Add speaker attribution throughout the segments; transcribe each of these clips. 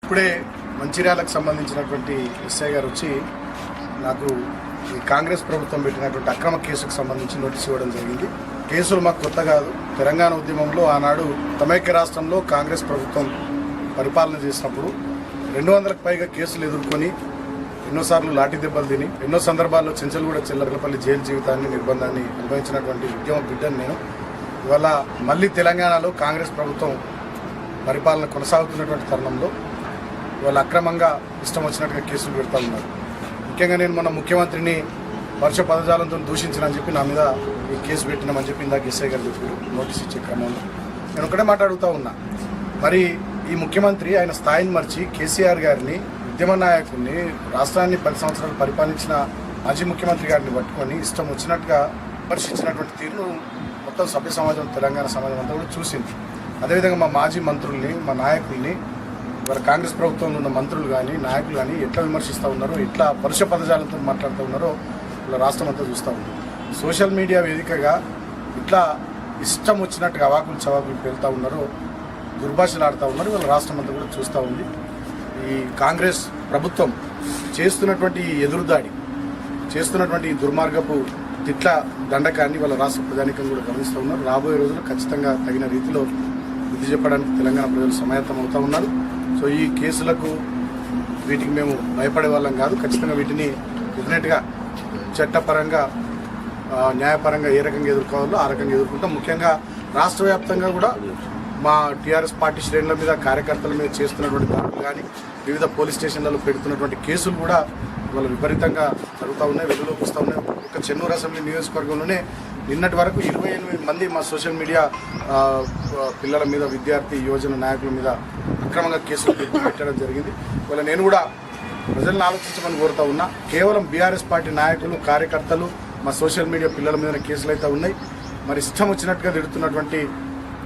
Speaker 1: ఇప్పుడే మంచిర్యాలకు సంబంధించినటువంటి ఎస్ఐ గారు వచ్చి నాకు ఈ కాంగ్రెస్ ప్రభుత్వం పెట్టినటువంటి అక్రమ కేసుకు సంబంధించి నోటీస్ ఇవ్వడం జరిగింది. కేసులు మాకు కొత్త కాదు. తెలంగాణ ఉద్యమంలో ఆనాడు సమైక్య రాష్ట్రంలో కాంగ్రెస్ ప్రభుత్వం పరిపాలన చేసినప్పుడు 200కు పైగా కేసులు ఎదుర్కొని ఎన్నోసార్లు లాఠీ దెబ్బలు తిని ఎన్నో సందర్భాల్లో చెంచల్గూడ చిల్లరపల్లి జైలు జీవితాన్ని నిర్బంధాన్ని అనుభవించినటువంటి ఉద్యమ బిడ్డను నేను. ఇవాళ మళ్ళీ తెలంగాణలో కాంగ్రెస్ ప్రభుత్వం పరిపాలన కొనసాగుతున్నటువంటి తరుణంలో వాళ్ళు అక్రమంగా ఇష్టం వచ్చినట్టుగా కేసులు పెడతా ఉన్నారు. ముఖ్యంగా నేను మన ముఖ్యమంత్రిని వర్ష పదజాలంతో దూషించినని చెప్పి నా మీద ఈ కేసు పెట్టినామని చెప్పి ఇందాక ఎస్ఐ గారు చెప్పారు నోటీస్ ఇచ్చే క్రమంలో. నేను ఒకటే మాట్లాడుతూ ఉన్నా, మరి ఈ ముఖ్యమంత్రి ఆయన స్థాయిని మర్చి కేసీఆర్ గారిని ఉద్యమ నాయకుడిని రాష్ట్రాన్ని 10 సంవత్సరాలు పరిపాలించిన మాజీ ముఖ్యమంత్రి గారిని పట్టుకొని ఇష్టం వచ్చినట్టుగా విమర్శించినటువంటి తీరును మొత్తం సభ్య సమాజం తెలంగాణ సమాజం అంతా కూడా చూసింది. అదేవిధంగా మా మాజీ మంత్రుల్ని మా నాయకుల్ని ఇవాళ కాంగ్రెస్ ప్రభుత్వంలో ఉన్న మంత్రులు కానీ నాయకులు కానీ ఎట్లా విమర్శిస్తూ ఉన్నారో ఎట్లా పరుష పదజాలంతో మాట్లాడుతూ ఉన్నారో ఇలా రాష్ట్రం అంతా చూస్తూ ఉంది. సోషల్ మీడియా వేదికగా ఇట్లా ఇష్టం వచ్చినట్టుగా అవాకులు చవాకులు పెళ్తూ ఉన్నారో దుర్భాషలు ఆడుతూ ఉన్నారు. ఇవాళ రాష్ట్రం అంతా కూడా చూస్తూ ఉంది. ఈ కాంగ్రెస్ ప్రభుత్వం చేస్తున్నటువంటి ఎదురుదాడి చేస్తున్నటువంటి దుర్మార్గపు తిట్ల దండకాన్ని వాళ్ళ రాష్ట్ర ప్రజానికం కూడా గమనిస్తూ ఉన్నారు. రాబోయే రోజుల్లో ఖచ్చితంగా తగిన రీతిలో బుద్ధి చెప్పడానికి తెలంగాణ ప్రజలు సమాయత్తం అవుతూ ఉన్నారు. సో ఈ కేసులకు వీటికి మేము భయపడే వాళ్ళం కాదు. ఖచ్చితంగా వీటిని డెఫినెట్గా చట్టపరంగా న్యాయపరంగా ఏ రకంగా ఎదుర్కోవాలో ఆ రకంగా ఎదుర్కొంటాం. ముఖ్యంగా రాష్ట్ర వ్యాప్తంగా కూడా మా టీఆర్ఎస్ పార్టీ శ్రేణుల మీద కార్యకర్తల మీద చేస్తున్నటువంటి దాడులు కానీ వివిధ పోలీస్ స్టేషన్లలో పెడుతున్నటువంటి కేసులు కూడా ఇవాళ విపరీతంగా జరుగుతూ ఉన్నాయి, వెలుగులోకి వస్తూ ఉన్నాయి. ఒక చెన్నూరు అసెంబ్లీ నియోజకవర్గంలోనే నిన్నటి వరకు 28 మంది మా సోషల్ మీడియా పిల్లల మీద విద్యార్థి యువజన నాయకుల మీద అక్రమంగా కేసులు పెట్టడం జరిగింది. ఇవాళ నేను కూడా ప్రజలను ఆలోచించమని కోరుతా ఉన్నా. కేవలం బీఆర్ఎస్ పార్టీ నాయకులు కార్యకర్తలు మా సోషల్ మీడియా పిల్లల మీద కేసులు అయితే ఉన్నాయి. మరి ఇష్టం వచ్చినట్టుగా తిడుతున్నటువంటి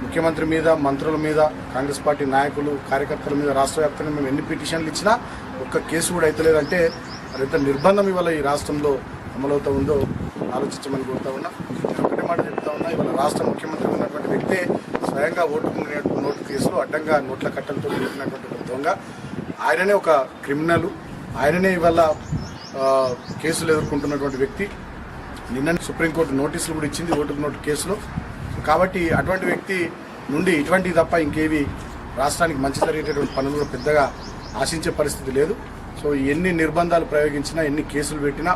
Speaker 1: ముఖ్యమంత్రి మీద మంత్రుల మీద కాంగ్రెస్ పార్టీ నాయకులు కార్యకర్తల మీద రాష్ట్ర వ్యాప్తంగా మేము ఎన్ని పిటిషన్లు ఇచ్చినా ఒక్క కేసు కూడా అయితే అంటే మరి ఎంత నిర్బంధం ఇవాళ ఈ రాష్ట్రంలో అమలవుతూ ఉందో ఆలోచించమని కోరుతా ఉన్నా. నేను ఒకటే మాట చెప్తా ఉన్నా, ఇవాళ రాష్ట్ర ముఖ్యమంత్రి ఉన్నటువంటి వ్యక్తే స్వయంగా నోటు కేసులు అడ్డంగా నోట్ల కట్టలతో పెట్టినటువంటి దొంగ, ఆయననే ఒక క్రిమినల్, ఆయననే ఇవాళ కేసులు ఎదుర్కొంటున్నటువంటి వ్యక్తి. నిన్న సుప్రీంకోర్టు నోటీసులు కూడా ఇచ్చింది ఓటుకు నోటు కేసులో. కాబట్టి అటువంటి వ్యక్తి నుండి ఇటువంటివి తప్ప ఇంకేవి రాష్ట్రానికి మంచి జరిగేటటువంటి పనులు కూడా పెద్దగా ఆశించే పరిస్థితి లేదు. సో ఎన్ని నిర్బంధాలు ప్రయోగించినా ఎన్ని కేసులు పెట్టినా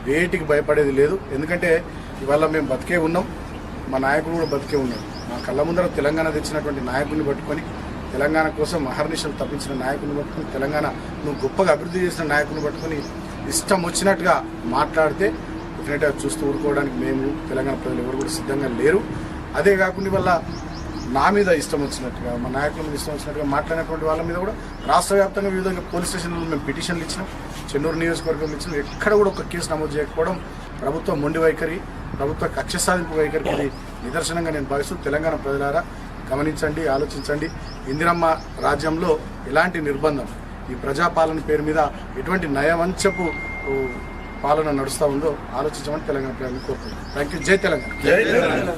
Speaker 1: వేటికి భయపడేది లేదు. ఎందుకంటే ఇవాళ మేము బతికే ఉన్నాం, మా నాయకులు కూడా బతికే ఉన్నారు. మా కళ్ళ ముందర తెలంగాణ తెచ్చినటువంటి నాయకుడిని పట్టుకొని తెలంగాణ కోసం అహర్నిశలు తప్పించిన నాయకుడిని పట్టుకొని తెలంగాణ నువ్వు గొప్పగా అభివృద్ధి చేసిన నాయకుడిని పట్టుకొని ఇష్టం వచ్చినట్టుగా మాట్లాడితే డెఫినెట్గా చూస్తూ ఊరుకోవడానికి మేము తెలంగాణ ప్రజలు ఎవరు కూడా సిద్ధంగా లేరు. అదే కాకుండా వల్ల నా మీద ఇష్టం వచ్చినట్టుగా మా నాయకుల మీద ఇష్టం వచ్చినట్టుగా మాట్లాడినటువంటి వాళ్ళ మీద కూడా రాష్ట్ర వ్యాప్తంగా వివిధ పోలీస్ స్టేషన్లలో మేము పిటిషన్లు ఇచ్చినాం, చెన్నూరు నియోజకవర్గంలో ఇచ్చినాం. ఎక్కడ కూడా ఒక కేసు నమోదు చేయకపోవడం ప్రభుత్వ మొండి వైఖరి, ప్రభుత్వ కక్ష సాధింపు వైఖరికి ఇది నిదర్శనంగా నేను భావిస్తూ తెలంగాణ ప్రజలారా గమనించండి, ఆలోచించండి. ఇందిరమ్మ రాజ్యంలో ఎలాంటి నిర్బంధం ఈ ప్రజాపాలన పేరు మీద ఎటువంటి నయవంచపు పాలన నడుస్తూ ఉందో ఆలోచించమని తెలంగాణ ప్రజలను కోరుకుంటున్నాను. Thank you. జై తెలంగాణ.